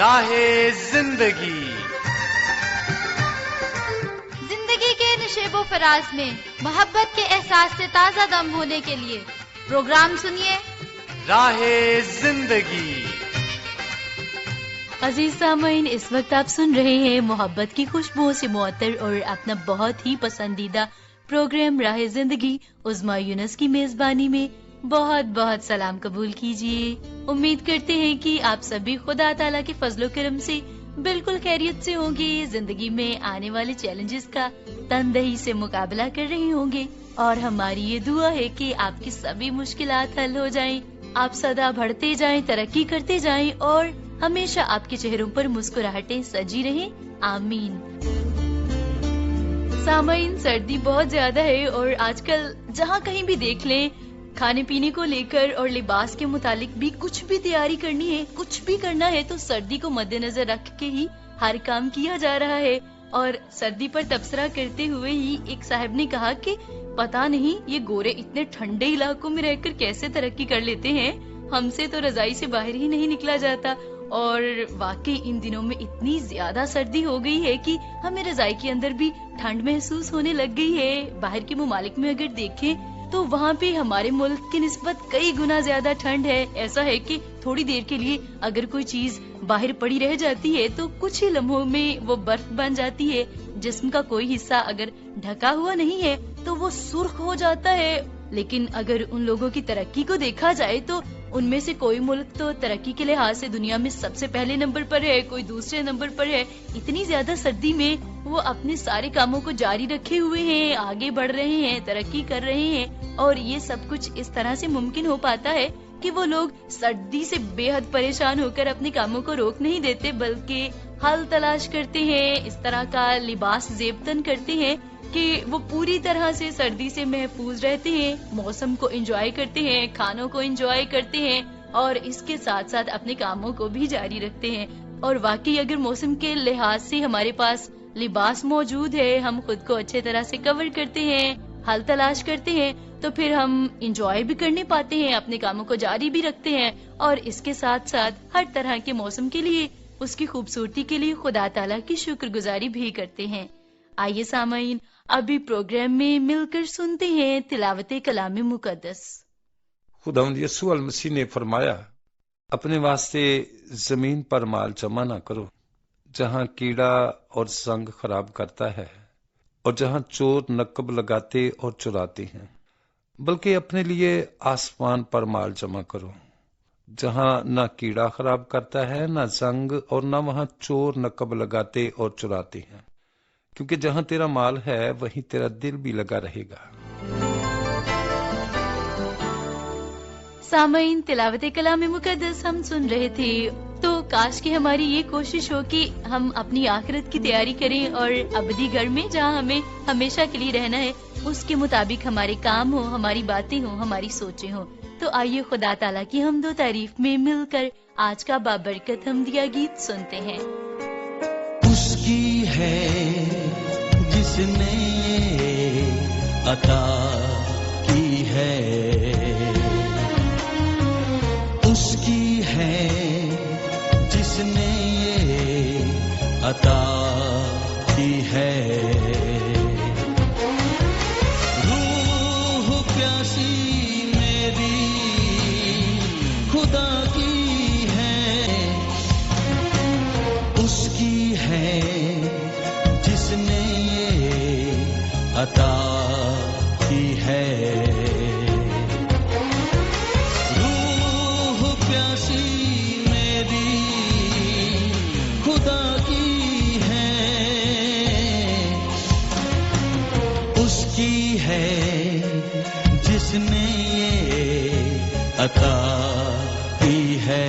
راہ زندگی کے نشیب و فراز میں محبت کے احساس سے تازہ دم ہونے کے لیے پروگرام سنیے راہ زندگی۔ عزیز سامعین، اس وقت آپ سن رہے ہیں محبت کی خوشبو سے معطر اور اپنا بہت ہی پسندیدہ پروگرام راہ زندگی۔ عظمیٰ یونس کی میزبانی میں بہت بہت سلام قبول کیجیے۔ امید کرتے ہیں کہ آپ سبھی خدا تعالیٰ کے فضل و کرم سے بالکل خیریت سے ہوں گے، زندگی میں آنے والے چیلنجز کا تندہی سے مقابلہ کر رہے ہوں گے، اور ہماری یہ دعا ہے کہ آپ کی سبھی مشکلات حل ہو جائیں، آپ سدا بڑھتے جائیں، ترقی کرتے جائیں اور ہمیشہ آپ کے چہروں پر مسکراہٹیں سجی رہیں، آمین۔ سامعین، سردی بہت زیادہ ہے اور آج کل جہاں کہیں بھی دیکھ لیں، کھانے پینے کو لے کر اور لباس کے متعلق بھی کچھ بھی تیاری کرنی ہے، کچھ بھی کرنا ہے تو سردی کو مد نظر رکھ کے ہی ہر کام کیا جا رہا ہے۔ اور سردی پر تبصرہ کرتے ہوئے ہی ایک صاحب نے کہا کہ پتہ نہیں یہ گورے اتنے ٹھنڈے علاقوں میں رہ کر کیسے ترقی کر لیتے ہیں، ہم سے تو رضائی سے باہر ہی نہیں نکلا جاتا۔ اور واقعی ان دنوں میں اتنی زیادہ سردی ہو گئی ہے کہ ہمیں رضائی کے اندر بھی ٹھنڈ محسوس ہونے لگ گئی ہے۔ باہر کے ممالک میں اگر دیکھیں تو وہاں پہ ہمارے ملک کی نسبت کئی گنا زیادہ ٹھنڈ ہے۔ ایسا ہے کہ تھوڑی دیر کے لیے اگر کوئی چیز باہر پڑی رہ جاتی ہے تو کچھ ہی لمحوں میں وہ برف بن جاتی ہے، جسم کا کوئی حصہ اگر ڈھکا ہوا نہیں ہے تو وہ سرخ ہو جاتا ہے۔ لیکن اگر ان لوگوں کی ترقی کو دیکھا جائے تو ان میں سے کوئی ملک تو ترقی کے لحاظ سے دنیا میں سب سے پہلے نمبر پر ہے، کوئی دوسرے نمبر پر ہے۔ اتنی زیادہ سردی میں وہ اپنے سارے کاموں کو جاری رکھے ہوئے ہیں، آگے بڑھ رہے ہیں، ترقی کر رہے ہیں، اور یہ سب کچھ اس طرح سے ممکن ہو پاتا ہے کہ وہ لوگ سردی سے بے حد پریشان ہو کر اپنے کاموں کو روک نہیں دیتے، بلکہ حل تلاش کرتے ہیں، اس طرح کا لباس زیبتن کرتے ہیں کہ وہ پوری طرح سے سردی سے محفوظ رہتے ہیں، موسم کو انجوائے کرتے ہیں، کھانوں کو انجوائے کرتے ہیں، اور اس کے ساتھ ساتھ اپنے کاموں کو بھی جاری رکھتے ہیں۔ اور واقعی اگر موسم کے لحاظ سے ہمارے پاس لباس موجود ہے، ہم خود کو اچھے طرح سے کور کرتے ہیں، حل تلاش کرتے ہیں، تو پھر ہم انجوائے بھی کرنے پاتے ہیں، اپنے کاموں کو جاری بھی رکھتے ہیں، اور اس کے ساتھ ساتھ ہر طرح کے موسم کے لیے، اس کی خوبصورتی کے لیے خدا تعالیٰ کی شکر گزاری بھی کرتے ہیں۔ آئیے سامعین، ابھی پروگرام میں مل کر سنتے ہیں تلاوت کلام مقدس۔ خداوند یسوع المسیح نے فرمایا، اپنے واسطے زمین پر مال جمع نہ کرو، جہاں کیڑا اور زنگ خراب کرتا ہے اور جہاں چور نقب لگاتے اور چراتے ہیں، بلکہ اپنے لیے آسمان پر مال جمع کرو، جہاں نہ کیڑا خراب کرتا ہے، نہ زنگ، اور نہ وہاں چور نقب لگاتے اور چراتے ہیں، کیونکہ جہاں تیرا مال ہے وہیں تیرا دل بھی لگا رہے گا۔ سامعین، تلاوت کلام مقدس ہم سن رہے تھے، تو کاش کہ ہماری یہ کوشش ہو کہ ہم اپنی آخرت کی تیاری کریں اور ابدی گھر میں جہاں ہمیں ہمیشہ کے لیے رہنا ہے اس کے مطابق ہمارے کام ہوں، ہماری باتیں ہوں، ہماری سوچیں ہوں۔ تو آئیے خدا تعالیٰ کی حمد و تعریف میں مل کر آج کا بابرکت حمدیہ گیت سنتے ہیں۔ اس کی ہے جس نے عطا کی ہے، اس کی ہے جس نے یہ عطا کی ہے، روح پیاسی میری خدا کی ہے، اس کی ہے جس نے یہ عطا کی ہے، روح پیاسی میری خدا کی ہے، اس کی ہے جس نے یہ عطا کی ہے۔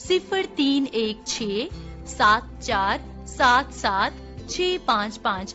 031674775655।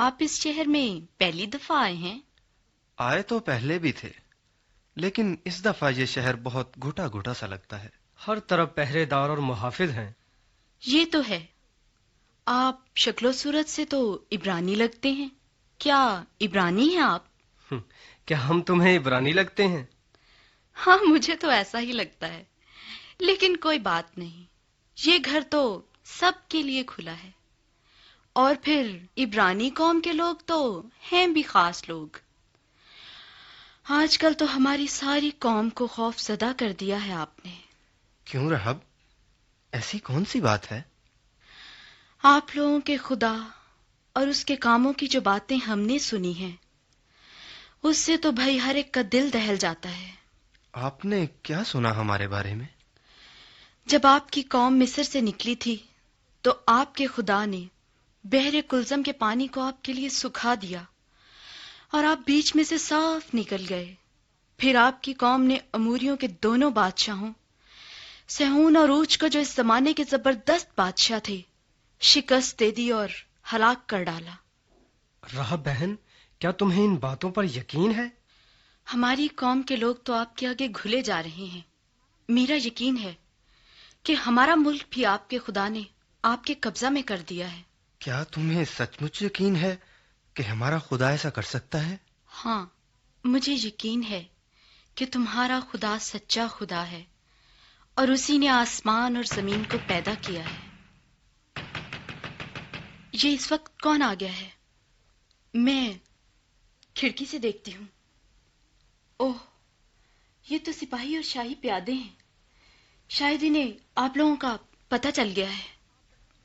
آپ اس شہر میں پہلی دفعہ آئے ہیں؟ آئے تو پہلے بھی تھے، لیکن اس دفعہ یہ شہر بہت گھٹا گھٹا سا لگتا ہے۔ ہر طرف پہرے دار اور محافظ ہیں۔ یہ تو ہے۔ آپ شکل و صورت سے تو عبرانی لگتے ہیں، کیا عبرانی ہیں آپ؟ کیا ہم تمہیں عبرانی لگتے ہیں؟ ہاں، مجھے تو ایسا ہی لگتا ہے، لیکن کوئی بات نہیں، یہ گھر تو سب کے لیے کھلا ہے، اور پھر عبرانی قوم کے لوگ تو ہیں بھی خاص لوگ۔ آج کل تو ہماری ساری قوم کو خوف زدہ کر دیا ہے آپ نے۔ کیوں رحب؟ ایسی کون سی بات ہے؟ آپ لوگوں کے خدا اور اس کے کاموں کی جو باتیں ہم نے سنی ہیں، اس سے تو بھائی ہر ایک کا دل دہل جاتا ہے۔ آپ نے کیا سنا ہمارے بارے میں؟ جب آپ کی قوم مصر سے نکلی تھی تو آپ کے خدا نے بحر کلزم کے پانی کو آپ کے لیے سکھا دیا اور آپ بیچ میں سے صاف نکل گئے۔ پھر آپ کی قوم نے اموریوں کے دونوں بادشاہوں سہون اور اوچ کو، جو اس زمانے کے زبردست بادشاہ تھے، شکست دے دی اور ہلاک کر ڈالا۔ رحب بہن، کیا تمہیں ان باتوں پر یقین ہے؟ ہماری قوم کے لوگ تو آپ کے آگے گھلے جا رہے ہیں۔ میرا یقین ہے کہ ہمارا ملک بھی آپ کے خدا نے آپ کے قبضہ میں کر دیا ہے۔ کیا تمہیں سچ مچ یقین ہے کہ ہمارا خدا ایسا کر سکتا ہے؟ ہاں، مجھے یقین ہے کہ تمہارا خدا سچا خدا ہے اور اسی نے آسمان اور زمین کو پیدا کیا ہے۔ یہ اس وقت کون آ گیا ہے؟ میں کھڑکی سے دیکھتی ہوں۔ اوہ، یہ تو سپاہی اور شاہی پیادے ہیں۔ شاید انہیں آپ لوگوں کا پتہ چل گیا ہے۔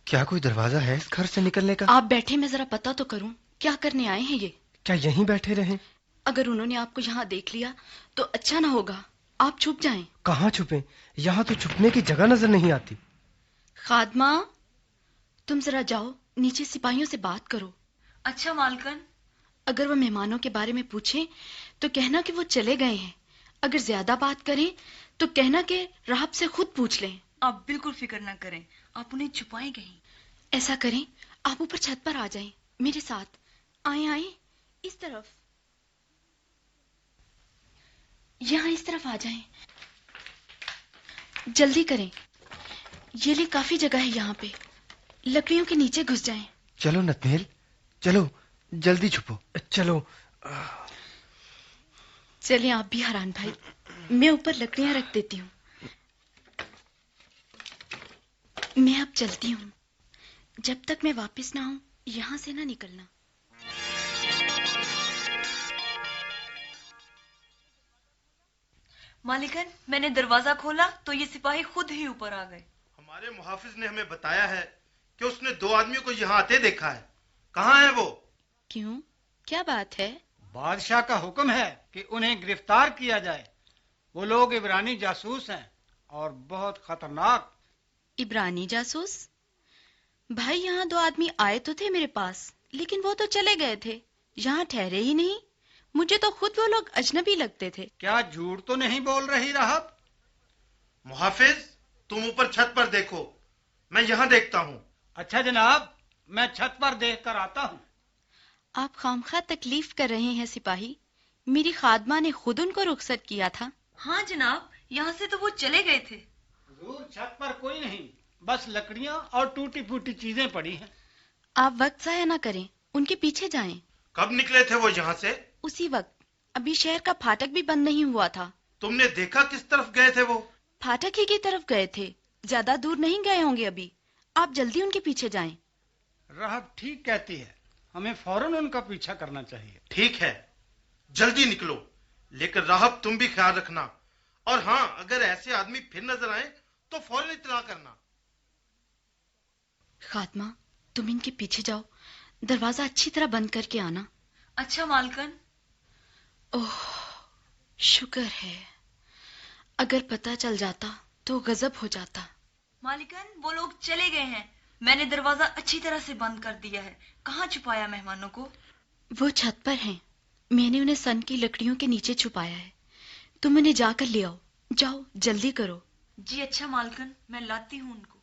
کیا کوئی دروازہ ہے اس گھر سے نکلنے کا؟ آپ بیٹھے، میں ذرا پتہ تو کروں کیا کرنے آئے ہیں یہ۔ کیا یہیں بیٹھے رہیں؟ اگر انہوں نے آپ کو یہاں دیکھ لیا تو اچھا نہ ہوگا، آپ چھپ جائیں۔ کہاں چھپیں؟ یہاں تو چھپنے کی جگہ نظر نہیں آتی۔ خادمہ، تم ذرا جاؤ نیچے سپاہیوں سے بات کرو۔ اچھا مالکن۔ اگر وہ مہمانوں کے بارے میں پوچھیں تو کہنا کہ وہ چلے گئے ہیں، اگر زیادہ بات کریں تو کہنا کہ راہب سے خود پوچھ لیں۔ آپ بالکل فکر نہ کریں، آپ انہیں چھپائیں کہیں۔ ایسا کریں، آپ اوپر چھت پر آ جائیں میرے ساتھ۔ آئیں آئیں، اس طرف، یہاں اس طرف آ جائیں، جلدی کریں، یہ لیے کافی جگہ ہے یہاں پہ، لکڑیوں کے نیچے گھس جائیں۔ چلو نتنیل، چلو جلدی چھپو۔ چلو۔ چلیں آپ بھی حران بھائی، میں اوپر لکڑیاں رکھ دیتی ہوں۔ میں اب چلتی ہوں، جب تک میں واپس نہ آؤں یہاں سے نہ نکلنا۔ مالکن، میں نے دروازہ کھولا تو یہ سپاہی خود ہی اوپر آ گئے۔ ہمارے محافظ نے ہمیں بتایا ہے کہ اس نے 2 آدمیوں کو یہاں آتے دیکھا ہے۔ کہاں ہے وہ؟ کیوں، کیا بات ہے؟ بادشاہ کا حکم ہے کہ انہیں گرفتار کیا جائے۔ وہ لوگ عبرانی جاسوس ہیں اور بہت خطرناک۔ عبرانی جاسوس؟ بھائی، یہاں 2 آدمی آئے تو تھے میرے پاس، لیکن وہ تو چلے گئے تھے، یہاں ٹھہرے ہی نہیں۔ مجھے تو خود وہ لوگ اجنبی لگتے تھے۔ کیا جھوٹ تو نہیں بول رہی راہب؟ محافظ، تم اوپر چھت پر دیکھو، میں یہاں دیکھتا ہوں۔ اچھا جناب، میں چھت پر دیکھ کر آتا ہوں۔ آپ خامخواہ تکلیف کر رہے ہیں سپاہی، میری خادمہ نے خود ان کو رخصت کیا تھا۔ ہاں جناب، یہاں سے تو وہ چلے گئے تھے۔ حضور، چھت پر کوئی نہیں، بس لکڑیاں اور ٹوٹی پھوٹی چیزیں پڑی ہیں۔ آپ وقت ضائع نہ کریں، ان کے پیچھے جائیں۔ کب نکلے تھے وہ یہاں سے؟ اسی وقت، ابھی شہر کا پھاٹک بھی بند نہیں ہوا تھا۔ تم نے دیکھا کس طرف گئے تھے وہ؟ پھاٹک ہی کی طرف گئے تھے، زیادہ دور نہیں گئے ہوں گے ابھی۔ آپ جلدی ان کے پیچھے جائیں۔ راہب ٹھیک کہتی ہے، ہمیں فوراً ان کا پیچھا کرنا چاہیے۔ ٹھیک ہے، جلدی نکلو، لیکن راہب تم بھی خیال رکھنا، اور ہاں، اگر ایسے آدمی پھر نظر آئیں تو فوراً اطلاع کرنا۔ خاتمہ، تم ان کے پیچھے جاؤ، دروازہ اچھی طرح بند کر کے آنا۔ اچھا مالکن۔ اوہ، شکر ہے، اگر پتہ چل جاتا تو غضب ہو جاتا۔ مالکن، وہ لوگ چلے گئے ہیں، میں نے دروازہ اچھی طرح سے بند کر دیا ہے۔ کہاں چھپایا مہمانوں کو؟ وہ چھت پر ہیں، میں نے انہیں سن کی لکڑیوں کے نیچے چھپایا ہے، تم انہیں جا کر لے آؤ، جاؤ جلدی کرو۔ جی اچھا مالکن، میں لاتی ہوں ان کو۔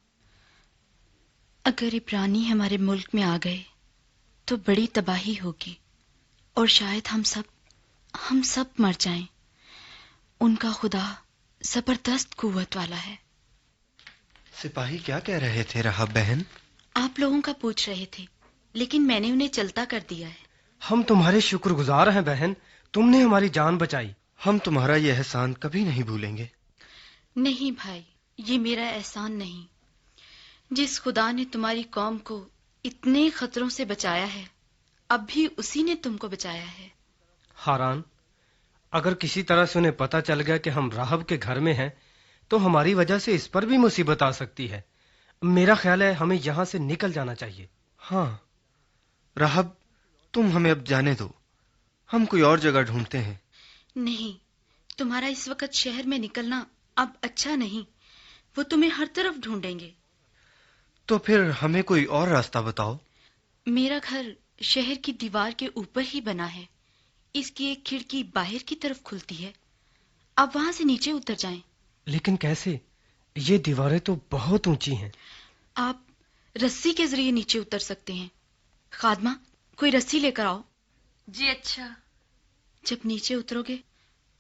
اگر عبرانی ہمارے ملک میں آ گئے تو بڑی تباہی ہوگی اور شاید ہم سب مر جائیں۔ ان کا خدا زبردست قوت والا ہے۔ سپاہی کیا کہہ رہے تھے رحب بہن؟ آپ لوگوں کا پوچھ رہے تھے، لیکن میں نے انہیں چلتا کر دیا ہے۔ ہم تمہارے شکر گزار ہیں بہن، تم نے ہماری جان بچائی۔ ہم تمہارا یہ احسان کبھی نہیں بھولیں گے۔ نہیں بھائی، یہ میرا احسان نہیں۔ جس خدا نے تمہاری قوم کو اتنے خطروں سے بچایا ہے، اب بھی اسی نے تم کو بچایا ہے۔ حاران، اگر کسی طرح سے انہیں پتہ چل گیا کہ ہم راہب کے گھر میں ہیں تو ہماری وجہ سے اس پر بھی مصیبت آ سکتی ہے۔ میرا خیال ہے ہمیں یہاں سے نکل جانا چاہیے۔ ہاں راہب، تم ہمیں اب جانے دو، ہم کوئی اور جگہ ڈھونڈتے ہیں۔ نہیں، تمہارا اس وقت شہر میں نکلنا اب اچھا نہیں، وہ تمہیں ہر طرف ڈھونڈیں گے۔ تو پھر ہمیں کوئی اور راستہ بتاؤ۔ میرا گھر شہر کی دیوار کے اوپر ہی بنا ہے، اس کی ایک کھڑکی باہر کی طرف کھلتی ہے، اب وہاں سے نیچے اتر جائیں۔ لیکن کیسے؟ یہ دیواریں تو بہت اونچی ہیں۔ آپ رسی کے ذریعے نیچے اتر سکتے ہیں۔ خادمہ، کوئی رسی لے کر آؤ۔ جی اچھا۔ جب نیچے اترو گے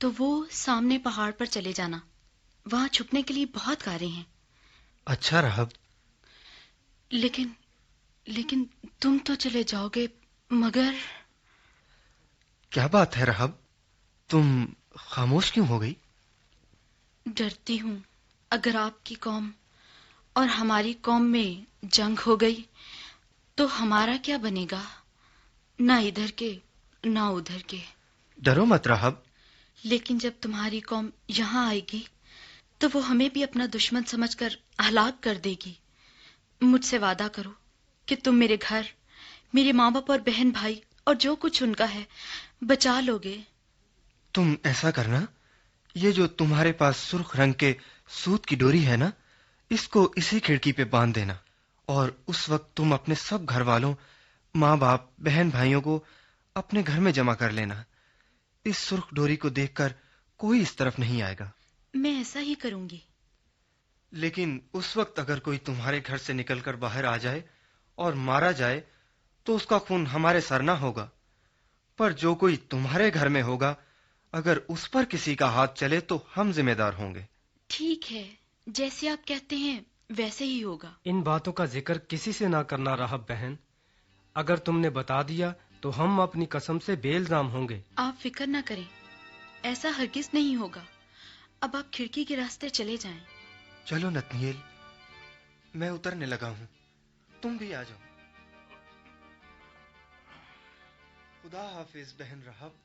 تو وہ سامنے پہاڑ پر چلے جانا، وہاں چھپنے کے لیے بہت غاریں ہیں۔ اچھا راہب۔ لیکن تم تو چلے جاؤ گے، مگر… کیا بات ہے راہب، تم خاموش کیوں ہو گئی؟ ڈرتی ہوں اگر آپ کی قوم اور ہماری قوم میں جنگ ہو گئی تو ہمارا کیا بنے گا؟ نہ ادھر کے نہ ادھر کے۔ ڈرو مت راہب۔ لیکن جب تمہاری قوم یہاں آئے گی تو وہ ہمیں بھی اپنا دشمن سمجھ کر ہلاک کر دے گی۔ مجھ سے وعدہ کرو کہ تم میرے گھر، میرے ماں باپ اور بہن بھائی اور جو کچھ ان کا ہے بچا لو گے۔ تم ایسا کرنا، یہ جو تمہارے پاس سرخ رنگ کے سوت کی ڈوری ہے نا، اس کو اسی کھڑکی پہ باندھ دینا، اور اس وقت تم اپنے سب گھر والوں، ماں باپ، بہن بھائیوں کو اپنے گھر میں جمع کر لینا۔ اس سرخ ڈوری کو دیکھ کر کوئی اس طرف نہیں آئے گا۔ میں ایسا ہی کروں گی۔ لیکن اس وقت اگر کوئی تمہارے گھر سے نکل کر باہر آ جائے اور مارا جائے تو اس کا خون ہمارے سر نہ ہوگا، پر جو کوئی تمہارے گھر میں ہوگا اگر اس پر کسی کا ہاتھ چلے تو ہم ذمہ دار ہوں گے۔ ٹھیک ہے، جیسے آپ کہتے ہیں ویسے ہی ہوگا۔ ان باتوں کا ذکر کسی سے نہ کرنا راہب بہن، اگر تم نے بتا دیا تو ہم اپنی قسم سے بے الزام ہوں گے۔ آپ فکر نہ کریں، ایسا ہرگز نہیں ہوگا۔ اب آپ کھڑکی کے راستے چلے جائیں۔ چلو نتنیل، میں اترنے لگا ہوں، تم بھی آ جاؤ۔ خدا حافظ بہن رحب۔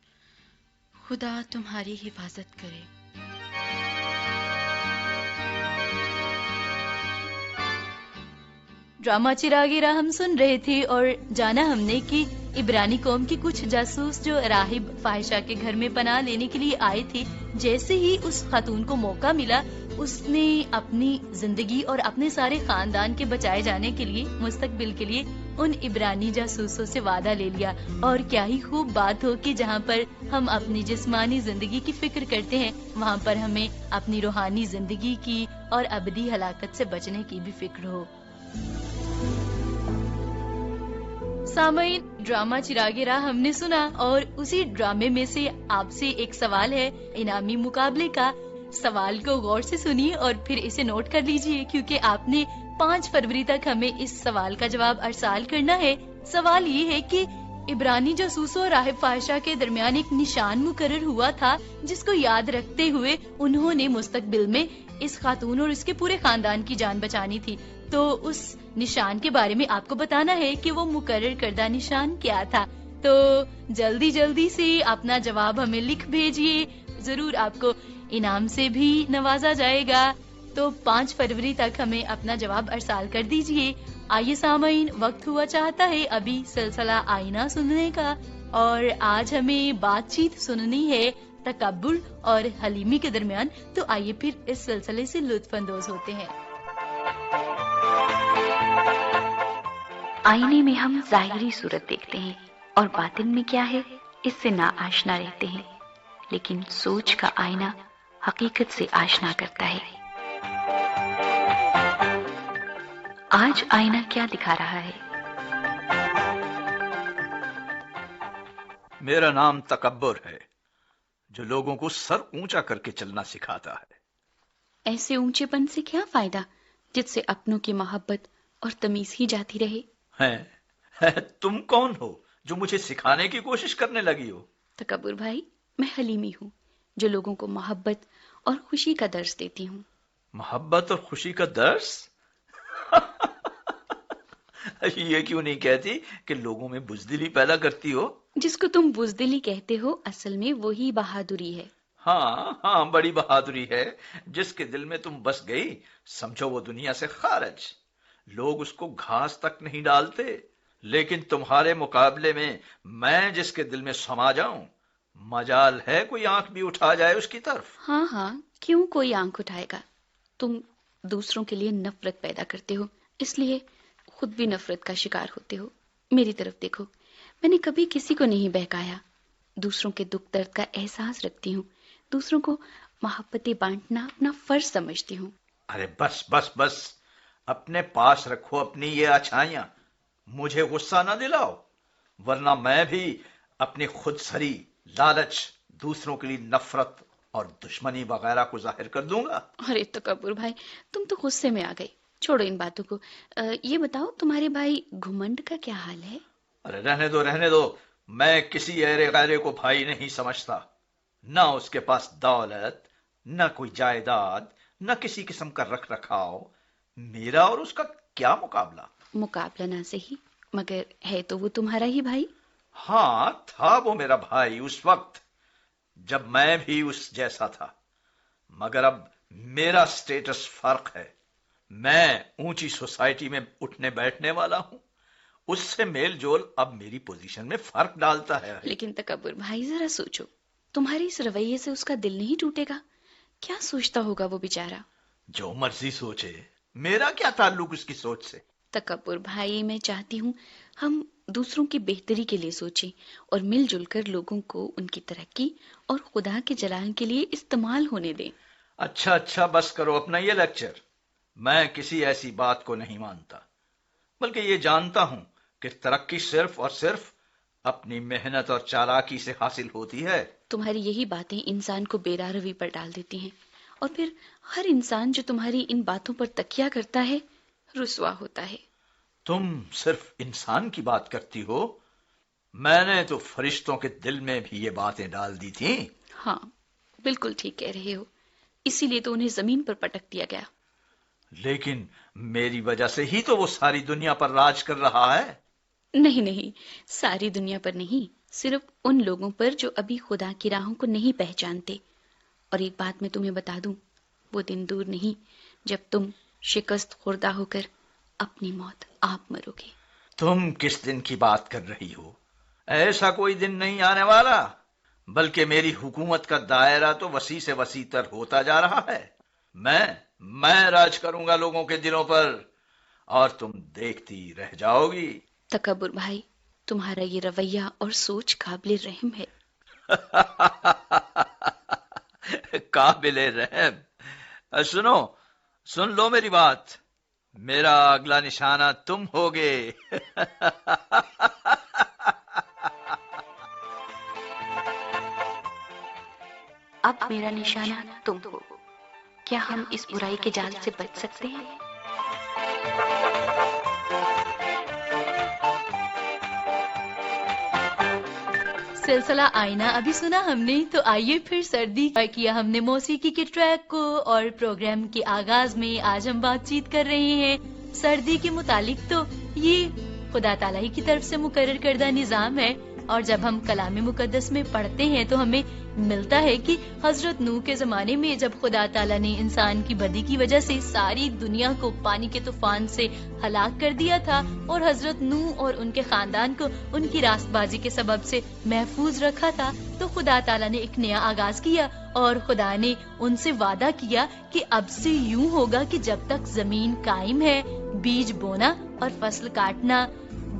خدا تمہاری حفاظت کرے۔ ڈرامہ چراغ راہ ہم سن رہے تھے اور جانا ہم نے کہ عبرانی قوم کی کچھ جاسوس جو راہب فاحشہ کے گھر میں پناہ لینے کے لیے آئے تھے، جیسے ہی اس خاتون کو موقع ملا اس نے اپنی زندگی اور اپنے سارے خاندان کے بچائے جانے کے لیے مستقبل کے لیے ان عبرانی جاسوسوں سے وعدہ لے لیا۔ اور کیا ہی خوب بات ہو کہ جہاں پر ہم اپنی جسمانی زندگی کی فکر کرتے ہیں وہاں پر ہمیں اپنی روحانی زندگی کی اور ابدی ہلاکت سے بچنے کی بھی فکر ہو۔ سامعین، ڈرامہ چراغ راہ ہم نے سنا اور اسی ڈرامے میں سے آپ سے ایک سوال ہے انعامی مقابلے کا۔ سوال کو غور سے سنیے اور پھر اسے نوٹ کر لیجئے، کیونکہ آپ نے 5 فروری تک ہمیں اس سوال کا جواب ارسال کرنا ہے۔ سوال یہ ہے کہ عبرانی جاسوسوں اور راہب فاحشہ کے درمیان ایک نشان مقرر ہوا تھا جس کو یاد رکھتے ہوئے انہوں نے مستقبل میں اس خاتون اور اس کے پورے خاندان کی جان بچانی تھی۔ تو اس نشان کے بارے میں آپ کو بتانا ہے کہ وہ مقرر کردہ نشان کیا تھا۔ تو جلدی سے اپنا جواب ہمیں لکھ بھیجئے، ضرور آپ کو انعام سے بھی نوازا جائے گا۔ تو 5 فروری تک ہمیں اپنا جواب ارسال کر دیجئے۔ آئیے سامعین، وقت ہوا چاہتا ہے ابھی سلسلہ آئینہ سننے کا، اور آج ہمیں بات چیت سننی ہے تکبر اور حلیمی کے درمیان۔ تو آئیے پھر اس سلسلے سے لطف اندوز ہوتے ہیں۔ آئینے میں ہم ظاہری صورت دیکھتے ہیں اور باطن میں کیا ہے اس سے نا آشنا رہتے ہیں، لیکن سوچ کا آئینہ حقیقت سے آشنا کرتا ہے۔ آج آئینہ کیا دکھا رہا ہے؟ میرا نام تکبر ہے، جو لوگوں کو سر اونچا کر کے چلنا سکھاتا ہے۔ ایسے اونچے پن سے کیا فائدہ جس سے اپنوں کی محبت اور تمیز ہی جاتی رہے؟ تم کون ہو جو مجھے سکھانے کی کوشش کرنے لگی ہو؟ تکبر بھائی، میں حلیمی ہوں جو لوگوں کو محبت اور خوشی کا درس دیتی ہوں۔ محبت اور خوشی کا درس؟ یہ کیوں نہیں کہتی کہ لوگوں میں بزدلی پیدا کرتی ہو؟ جس کو تم بزدلی کہتے ہو اصل میں وہی بہادری ہے۔ ہاں، بڑی بہادری ہے۔ جس کے دل میں تم بس گئی سمجھو وہ دنیا سے خارج، لوگ اس کو گھاس تک نہیں ڈالتے، لیکن تمہارے مقابلے میں جس کے دل میں سما جاؤں، مجال ہے کوئی آنکھ بھی اٹھا جائے اس کی طرف۔ ہاں، کیوں کوئی آنکھ اٹھائے گا؟ تم دوسروں کے لیے نفرت پیدا کرتے ہو، اس لیے خود بھی نفرت کا شکار ہوتے ہو۔ میری طرف دیکھو، میں نے کبھی کسی کو نہیں بہکایا، دوسروں کے دکھ درد کا احساس رکھتی ہوں، دوسروں کو محبتیں بانٹنا اپنا فرض سمجھتی ہوں۔ ارے بس، اپنے پاس رکھو اپنی یہ اچھائیاں، مجھے غصہ نہ دلاؤ، ورنہ میں بھی اپنی خود سری، لالچ، دوسروں کے لیے نفرت اور دشمنی وغیرہ کو ظاہر کر دوں گا۔ ارے تکبر بھائی، تم تو غصے میں آ گئے، چھوڑو ان باتوں کو۔ یہ بتاؤ تمہارے بھائی گھمنڈ کا کیا حال ہے؟ ارے رہنے دو، میں کسی ایرے غیرے کو بھائی نہیں سمجھتا، نہ اس کے پاس دولت، نہ کوئی جائیداد، نہ کسی قسم کا رکھ رکھاؤ، میرا اور اس کا کیا مقابلہ؟ مقابلہ نہ صحیح، مگر ہے تو وہ تمہارا ہی بھائی۔ ہاں، تھا وہ میرا بھائی اس وقت جب میں بھی اس جیسا تھا، مگر اب میرا سٹیٹس فرق ہے، میں اونچی سوسائٹی میں اٹھنے بیٹھنے والا ہوں، اس سے میل جول اب میری پوزیشن میں فرق ڈالتا ہے۔ لیکن تکبر بھائی ذرا سوچو، تمہارے اس رویے سے اس کا دل نہیں ٹوٹے گا؟ کیا سوچتا ہوگا وہ بیچارہ؟ جو مرضی سوچے، میرا کیا تعلق اس کی سوچ سے؟ تکبر بھائی، میں چاہتی ہوں ہم دوسروں کی بہتری کے لیے سوچیں اور مل جل کر لوگوں کو ان کی ترقی اور خدا کے جلال کے لیے استعمال ہونے دیں۔ اچھا بس کرو اپنا یہ لیکچر، میں کسی ایسی بات کو نہیں مانتا، بلکہ یہ جانتا ہوں کہ ترقی صرف اور صرف اپنی محنت اور چالاکی سے حاصل ہوتی ہے۔ تمہاری یہی باتیں انسان کو بے راہ روی پر ڈال دیتی ہیں، اور پھر ہر انسان جو تمہاری ان باتوں پر تکیہ کرتا ہے رسوا ہوتا ہے۔ تم صرف انسان کی بات کرتی ہو، میں نے تو فرشتوں کے دل میں بھی یہ باتیں ڈال دی تھیں۔ ہاں، بالکل ٹھیک کہہ رہے ہو، اسی لیے تو انہیں زمین پر پٹک دیا گیا۔ لیکن میری وجہ سے ہی تو وہ ساری دنیا پر راج کر رہا ہے۔ نہیں، ساری دنیا پر نہیں، صرف ان لوگوں پر جو ابھی خدا کی راہوں کو نہیں پہچانتے۔ اور ایک بات میں تمہیں بتا دوں، وہ دن دور نہیں جب تم شکست خوردہ ہو کر اپنی موت آپ مرو گے۔ تم کس دن کی بات کر رہی ہو؟ ایسا کوئی دن نہیں آنے والا، بلکہ میری حکومت کا دائرہ تو وسیع سے وسیع تر ہوتا جا رہا ہے۔ میں راج کروں گا لوگوں کے دلوں پر، اور تم دیکھتی رہ جاؤ گی۔ تکبر بھائی، تمہارا یہ رویہ اور سوچ قابل رحم ہے۔ قابل رحم؟ سن لو میری بات، میرا اگلا نشانہ تم ہوگے۔ اب میرا نشانہ تم ہو، کیا ہم اس برائی کے جال سے بچ سکتے ہیں؟ سلسلہ آئینہ ابھی سنا ہم نے، تو آئیے پھر سردی کیا ہم نے موسیقی کے ٹریک کو، اور پروگرام کے آغاز میں آج ہم بات چیت کر رہے ہیں سردی کے متعلق۔ تو یہ خدا تعالیٰ کی طرف سے مقرر کردہ نظام ہے، اور جب ہم کلام مقدس میں پڑھتے ہیں تو ہمیں ملتا ہے کہ حضرت نوح کے زمانے میں جب خدا تعالیٰ نے انسان کی بدی کی وجہ سے ساری دنیا کو پانی کے طوفان سے ہلاک کر دیا تھا، اور حضرت نوح اور ان کے خاندان کو ان کی راست بازی کے سبب سے محفوظ رکھا تھا، تو خدا تعالیٰ نے ایک نیا آغاز کیا، اور خدا نے ان سے وعدہ کیا کہ اب سے یوں ہوگا کہ جب تک زمین قائم ہے، بیج بونا اور فصل کاٹنا،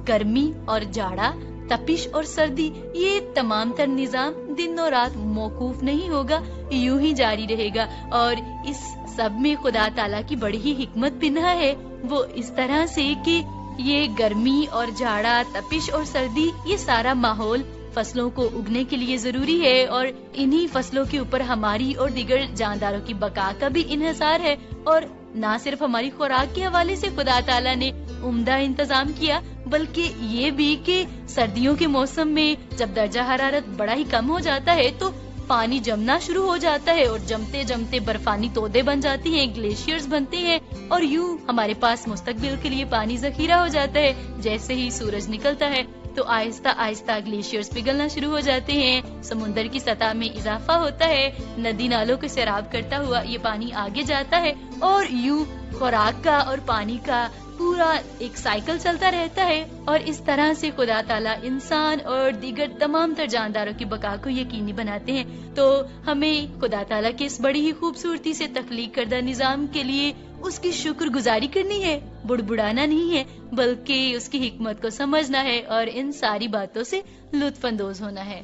گرمی اور جاڑا، تپش اور سردی، یہ تمام تر نظام دن اور رات موقوف نہیں ہوگا، یوں ہی جاری رہے گا۔ اور اس سب میں خدا تعالیٰ کی بڑی ہی حکمت پنہا ہے، وہ اس طرح سے کہ یہ گرمی اور جاڑا، تپش اور سردی، یہ سارا ماحول فصلوں کو اگنے کے لیے ضروری ہے، اور انہی فصلوں کے اوپر ہماری اور دیگر جانداروں کی بقا کا بھی انحصار ہے۔ اور نہ صرف ہماری خوراک کے حوالے سے خدا تعالیٰ نے عمدہ انتظام کیا، بلکہ یہ بھی کہ سردیوں کے موسم میں جب درجہ حرارت بڑا ہی کم ہو جاتا ہے تو پانی جمنا شروع ہو جاتا ہے، اور جمتے جمتے برفانی تودے بن جاتی ہیں، گلیشیئرز بنتے ہیں، اور یوں ہمارے پاس مستقبل کے لیے پانی ذخیرہ ہو جاتا ہے۔ جیسے ہی سورج نکلتا ہے تو آہستہ آہستہ گلیشیئرز پگھلنا شروع ہو جاتے ہیں، سمندر کی سطح میں اضافہ ہوتا ہے، ندی نالوں کو سیراب کرتا ہوا یہ پانی آگے جاتا ہے، اور یوں خوراک کا اور پانی کا پورا ایک سائیکل چلتا رہتا ہے۔ اور اس طرح سے خدا تعالیٰ انسان اور دیگر تمام تر جانداروں کی بقا کو یقینی بناتے ہیں۔ تو ہمیں خدا تعالیٰ کے اس بڑی ہی خوبصورتی سے تخلیق کردہ نظام کے لیے اس کی شکر گزاری کرنی ہے، بڑبڑانا نہیں ہے، بلکہ اس کی حکمت کو سمجھنا ہے اور ان ساری باتوں سے لطف اندوز ہونا ہے۔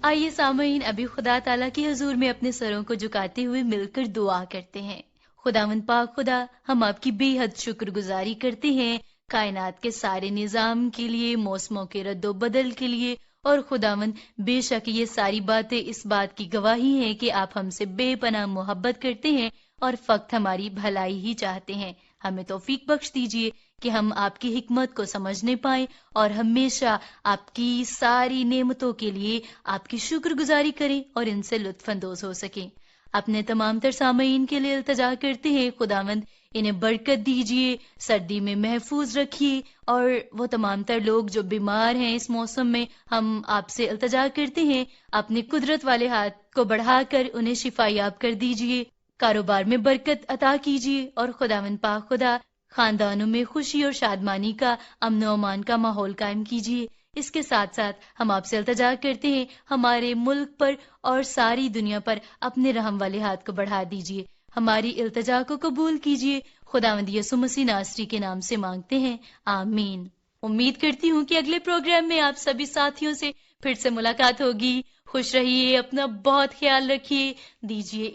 آئیے سامعین، ابھی خدا تعالیٰ کے حضور میں اپنے سروں کو جھکاتے ہوئے مل کر دعا کرتے ہیں۔ خداوند پاک خدا، ہم آپ کی بے حد شکر گزاری کرتے ہیں کائنات کے سارے نظام کے لیے، موسموں کے رد و بدل کے لیے، اور خداوند بے شک یہ ساری باتیں اس بات کی گواہی ہیں کہ آپ ہم سے بے پناہ محبت کرتے ہیں اور فقط ہماری بھلائی ہی چاہتے ہیں۔ ہمیں توفیق بخش دیجیے کہ ہم آپ کی حکمت کو سمجھنے پائیں اور ہمیشہ آپ کی ساری نعمتوں کے لیے آپ کی شکر گزاری کریں اور ان سے لطف اندوز ہو سکیں۔ اپنے تمام تر سامعین کے لیے التجا کرتے ہیں خداوند، انہیں برکت دیجیے، سردی میں محفوظ رکھیے، اور وہ تمام تر لوگ جو بیمار ہیں اس موسم میں، ہم آپ سے التجا کرتے ہیں اپنے قدرت والے ہاتھ کو بڑھا کر انہیں شفا یاب کر دیجیے، کاروبار میں برکت عطا کیجیے، اور خداوند پاک خدا خاندانوں میں خوشی اور شادمانی کا، امن و امان کا ماحول قائم کیجیے۔ اس کے ساتھ ساتھ ہم آپ سے التجا کرتے ہیں ہمارے ملک پر اور ساری دنیا پر اپنے رحم والے ہاتھ کو بڑھا دیجیے، ہماری التجا کو قبول کیجیے۔ خداوند یسوع مسیح ناصری کے نام سے مانگتے ہیں، آمین۔ امید کرتی ہوں کہ اگلے پروگرام میں آپ سبھی ساتھیوں سے پھر سے ملاقات ہوگی۔ خوش رہیے، اپنا بہت خیال رکھیے، دیجیے